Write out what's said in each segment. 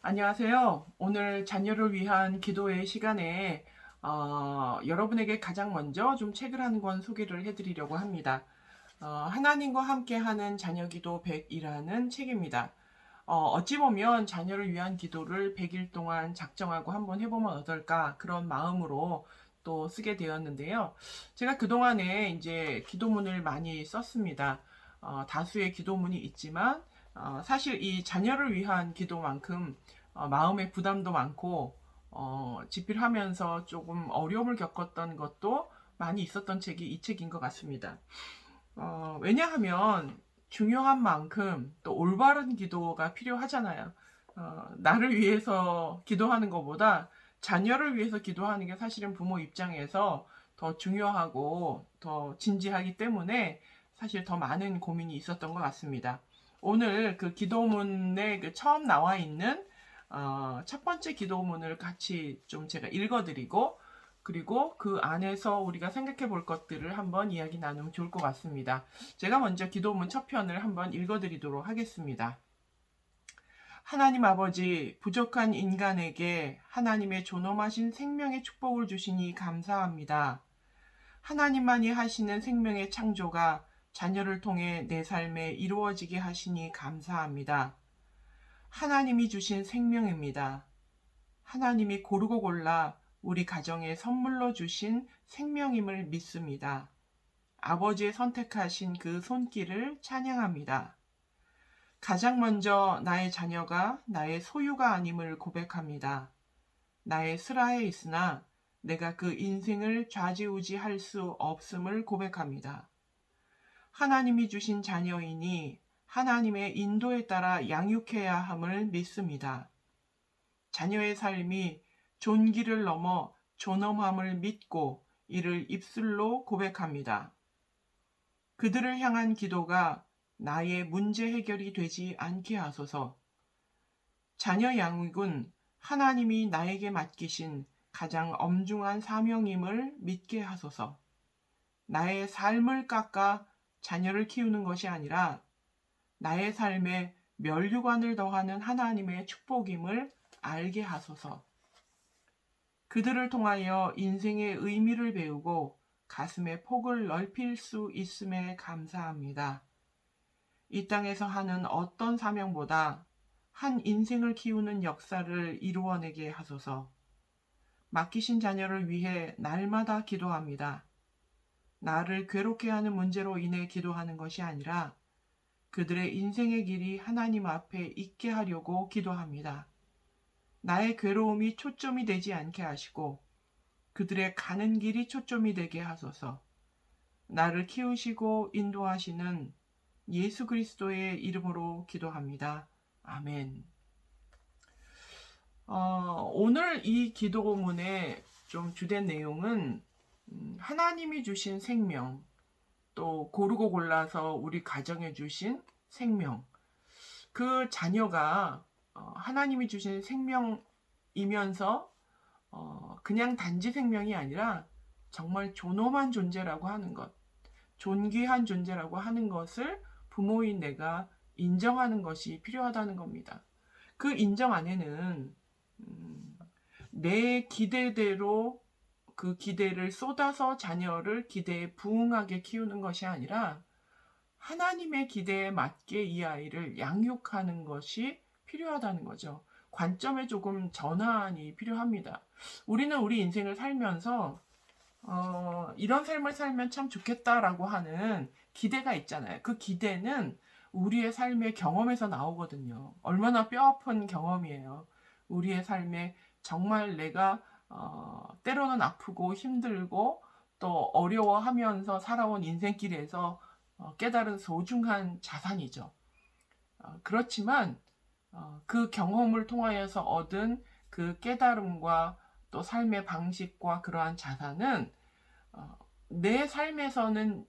안녕하세요. 오늘 자녀를 위한 기도의 시간에 여러분에게 가장 먼저 좀 책을 한 권 소개를 해드리려고 합니다. 하나님과 함께하는 자녀기도 100이라는 책입니다. 어찌 보면 자녀를 위한 기도를 100일 동안 작정하고 한번 해보면 어떨까 그런 마음으로 또 쓰게 되었는데요. 제가 그동안에 이제 기도문을 많이 썼습니다. 다수의 기도문이 있지만 사실 이 자녀를 위한 기도만큼 마음의 부담도 많고 집필하면서 조금 어려움을 겪었던 것도 많이 있었던 책이 이 책인 것 같습니다. 왜냐하면 중요한 만큼 또 올바른 기도가 필요하잖아요. 나를 위해서 기도하는 것보다 자녀를 위해서 기도하는 게 사실은 부모 입장에서 더 중요하고 더 진지하기 때문에 사실 더 많은 고민이 있었던 것 같습니다. 오늘 그 기도문에 그 처음 나와 있는 첫 번째 기도문을 같이 좀 제가 읽어드리고 그리고 그 안에서 우리가 생각해 볼 것들을 한번 이야기 나누면 좋을 것 같습니다. 제가 먼저 기도문 첫 편을 한번 읽어드리도록 하겠습니다. 하나님 아버지, 부족한 인간에게 하나님의 존엄하신 생명의 축복을 주시니 감사합니다. 하나님만이 하시는 생명의 창조가 자녀를 통해 내 삶에 이루어지게 하시니 감사합니다. 하나님이 주신 생명입니다. 하나님이 고르고 골라 우리 가정에 선물로 주신 생명임을 믿습니다. 아버지의 선택하신 그 손길을 찬양합니다. 가장 먼저 나의 자녀가 나의 소유가 아님을 고백합니다. 나의 슬하에 있으나 내가 그 인생을 좌지우지할 수 없음을 고백합니다. 하나님이 주신 자녀이니 하나님의 인도에 따라 양육해야 함을 믿습니다. 자녀의 삶이 존귀를 넘어 존엄함을 믿고 이를 입술로 고백합니다. 그들을 향한 기도가 나의 문제 해결이 되지 않게 하소서. 자녀 양육은 하나님이 나에게 맡기신 가장 엄중한 사명임을 믿게 하소서. 나의 삶을 깎아 자녀를 키우는 것이 아니라 나의 삶에 면류관을 더하는 하나님의 축복임을 알게 하소서. 그들을 통하여 인생의 의미를 배우고 가슴의 폭을 넓힐 수 있음에 감사합니다. 이 땅에서 하는 어떤 사명보다 한 인생을 키우는 역사를 이루어내게 하소서. 맡기신 자녀를 위해 날마다 기도합니다. 나를 괴롭게 하는 문제로 인해 기도하는 것이 아니라 그들의 인생의 길이 하나님 앞에 있게 하려고 기도합니다. 나의 괴로움이 초점이 되지 않게 하시고 그들의 가는 길이 초점이 되게 하소서. 나를 키우시고 인도하시는 예수 그리스도의 이름으로 기도합니다. 아멘. 오늘 이 기도문의 좀 주된 내용은 하나님이 주신 생명, 또 고르고 골라서 우리 가정에 주신 생명, 그 자녀가 하나님이 주신 생명이면서 그냥 단지 생명이 아니라 정말 존엄한 존재라고 하는 것, 존귀한 존재라고 하는 것을 부모인 내가 인정하는 것이 필요하다는 겁니다. 그 인정 안에는 내 기대대로 그 기대를 쏟아서 자녀를 기대에 부응하게 키우는 것이 아니라 하나님의 기대에 맞게 이 아이를 양육하는 것이 필요하다는 거죠. 관점에 조금 전환이 필요합니다. 우리는 우리 인생을 살면서 이런 삶을 살면 참 좋겠다라고 하는 기대가 있잖아요. 그 기대는 우리의 삶의 경험에서 나오거든요. 얼마나 뼈아픈 경험이에요. 우리의 삶에 정말 내가 때로는 아프고 힘들고 또 어려워하면서 살아온 인생길에서 깨달은 소중한 자산이죠. 그렇지만 그 경험을 통하여서 얻은 그 깨달음과 또 삶의 방식과 그러한 자산은 내 삶에서는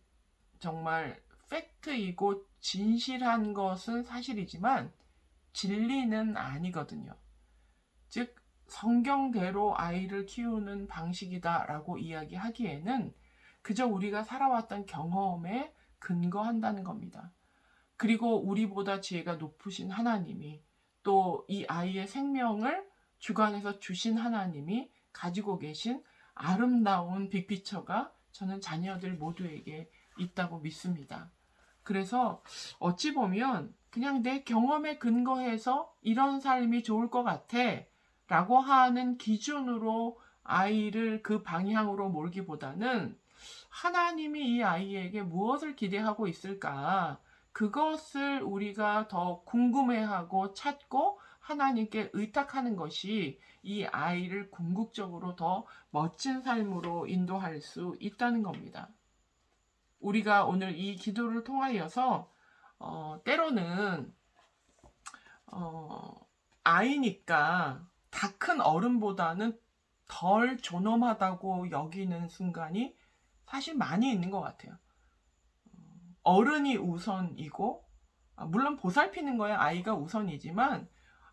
정말 팩트이고 진실한 것은 사실이지만 진리는 아니거든요. 즉 성경대로 아이를 키우는 방식이다라고 이야기하기에는 그저 우리가 살아왔던 경험에 근거한다는 겁니다. 그리고 우리보다 지혜가 높으신 하나님이 또 이 아이의 생명을 주관해서 주신 하나님이 가지고 계신 아름다운 빅피처가 저는 자녀들 모두에게 있다고 믿습니다. 그래서 어찌 보면 그냥 내 경험에 근거해서 이런 삶이 좋을 것 같아 라고 하는 기준으로 아이를 그 방향으로 몰기보다는 하나님이 이 아이에게 무엇을 기대하고 있을까? 그것을 우리가 더 궁금해하고 찾고 하나님께 의탁하는 것이 이 아이를 궁극적으로 더 멋진 삶으로 인도할 수 있다는 겁니다. 우리가 오늘 이 기도를 통하여서 때로는 아이니까 다 큰 어른보다는 덜 존엄하다고 여기는 순간이 사실 많이 있는 것 같아요. 어른이 우선이고, 물론 보살피는 거야 아이가 우선이지만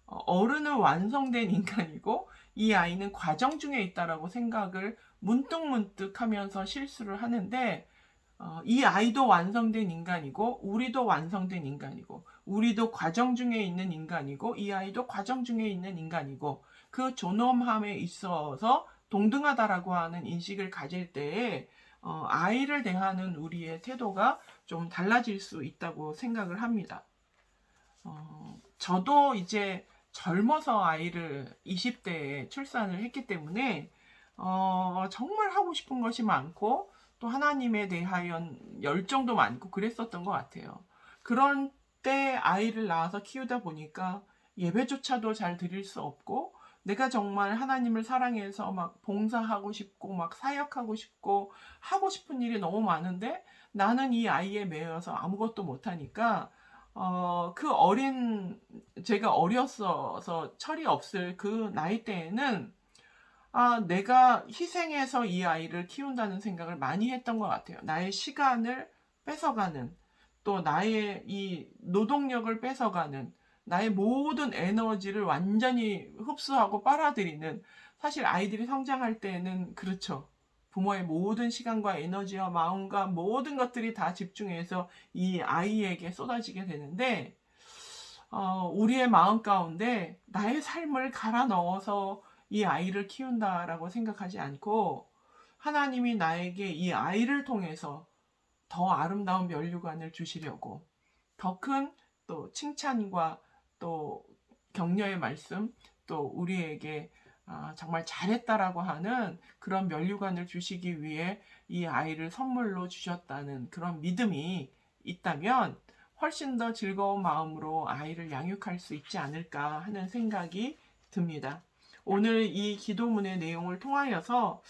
어른은 완성된 인간이고 이 아이는 과정 중에 있다라고 생각을 문득문득 하면서 실수를 하는데, 이 아이도 완성된 인간이고 우리도 완성된 인간이고 우리도 과정 중에 있는 인간이고 이 아이도 과정 중에 있는 인간이고 그 존엄함에 있어서 동등하다라고 하는 인식을 가질 때에 아이를 대하는 우리의 태도가 좀 달라질 수 있다고 생각을 합니다. 저도 이제 젊어서 아이를 20대에 출산을 했기 때문에 정말 하고 싶은 것이 많고 또 하나님에 대한 열정도 많고 그랬었던 것 같아요. 그런 때 아이를 낳아서 키우다 보니까 예배조차도 잘 드릴 수 없고 내가 정말 하나님을 사랑해서 막 봉사하고 싶고 막 사역하고 싶고 하고 싶은 일이 너무 많은데 나는 이 아이에 매여서 아무것도 못하니까 그 제가 어렸어서 철이 없을 그 나이 때에는 내가 희생해서 이 아이를 키운다는 생각을 많이 했던 것 같아요. 나의 시간을 뺏어가는, 또 나의 이 노동력을 뺏어가는, 나의 모든 에너지를 완전히 흡수하고 빨아들이는, 사실 아이들이 성장할 때는 그렇죠. 부모의 모든 시간과 에너지와 마음과 모든 것들이 다 집중해서 이 아이에게 쏟아지게 되는데, 우리의 마음 가운데 나의 삶을 갈아 넣어서 이 아이를 키운다라고 생각하지 않고 하나님이 나에게 이 아이를 통해서 더 아름다운 면류관을 주시려고 더 큰 또 칭찬과 또 격려의 말씀 또 우리에게 정말 잘했다라고 하는 그런 면류관을 주시기 위해 이 아이를 선물로 주셨다는 그런 믿음이 있다면 훨씬 더 즐거운 마음으로 아이를 양육할 수 있지 않을까 하는 생각이 듭니다. 오늘 이 기도문의 내용을 통하여서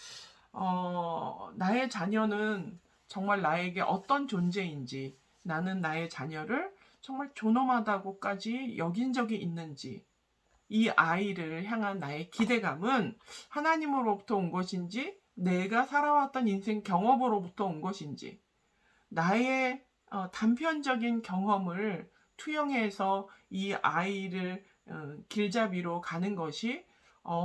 나의 자녀는 정말 나에게 어떤 존재인지, 나는 나의 자녀를 정말 존엄하다고까지 여긴 적이 있는지, 이 아이를 향한 나의 기대감은 하나님으로부터 온 것인지, 내가 살아왔던 인생 경험으로부터 온 것인지, 나의 단편적인 경험을 투영해서 이 아이를 길잡이로 가는 것이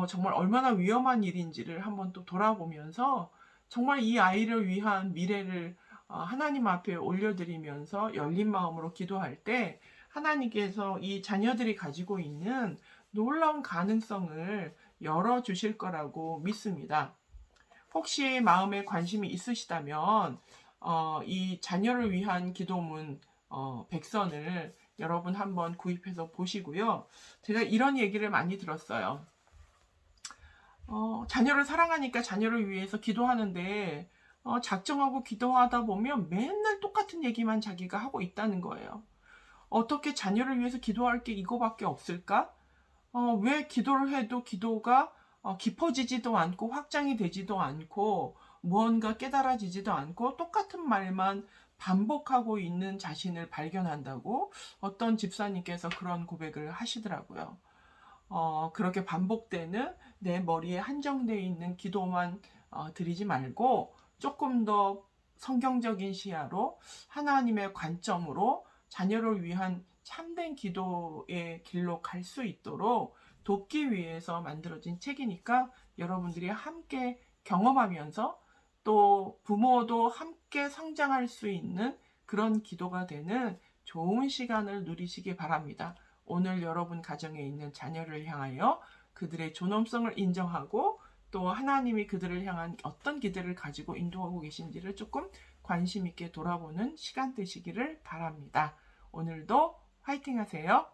정말 얼마나 위험한 일인지를 한번 또 돌아보면서 정말 이 아이를 위한 미래를 하나님 앞에 올려드리면서 열린 마음으로 기도할 때 하나님께서 이 자녀들이 가지고 있는 놀라운 가능성을 열어주실 거라고 믿습니다. 혹시 마음에 관심이 있으시다면 이 자녀를 위한 기도문 백선을 여러분 한번 구입해서 보시고요. 제가 이런 얘기를 많이 들었어요. 자녀를 사랑하니까 자녀를 위해서 기도하는데 작정하고 기도하다 보면 맨날 똑같은 얘기만 자기가 하고 있다는 거예요. 어떻게 자녀를 위해서 기도할 게 이거밖에 없을까? 왜 기도를 해도 기도가 깊어지지도 않고 확장이 되지도 않고 무언가 깨달아지지도 않고 똑같은 말만 반복하고 있는 자신을 발견한다고 어떤 집사님께서 그런 고백을 하시더라고요. 그렇게 반복되는 내 머리에 한정되어 있는 기도만 드리지 말고 조금 더 성경적인 시야로 하나님의 관점으로 자녀를 위한 참된 기도의 길로 갈 수 있도록 돕기 위해서 만들어진 책이니까 여러분들이 함께 경험하면서 또 부모도 함께 성장할 수 있는 그런 기도가 되는 좋은 시간을 누리시기 바랍니다. 오늘 여러분 가정에 있는 자녀를 향하여 그들의 존엄성을 인정하고 또 하나님이 그들을 향한 어떤 기대를 가지고 인도하고 계신지를 조금 관심 있게 돌아보는 시간 되시기를 바랍니다. 오늘도 화이팅 하세요.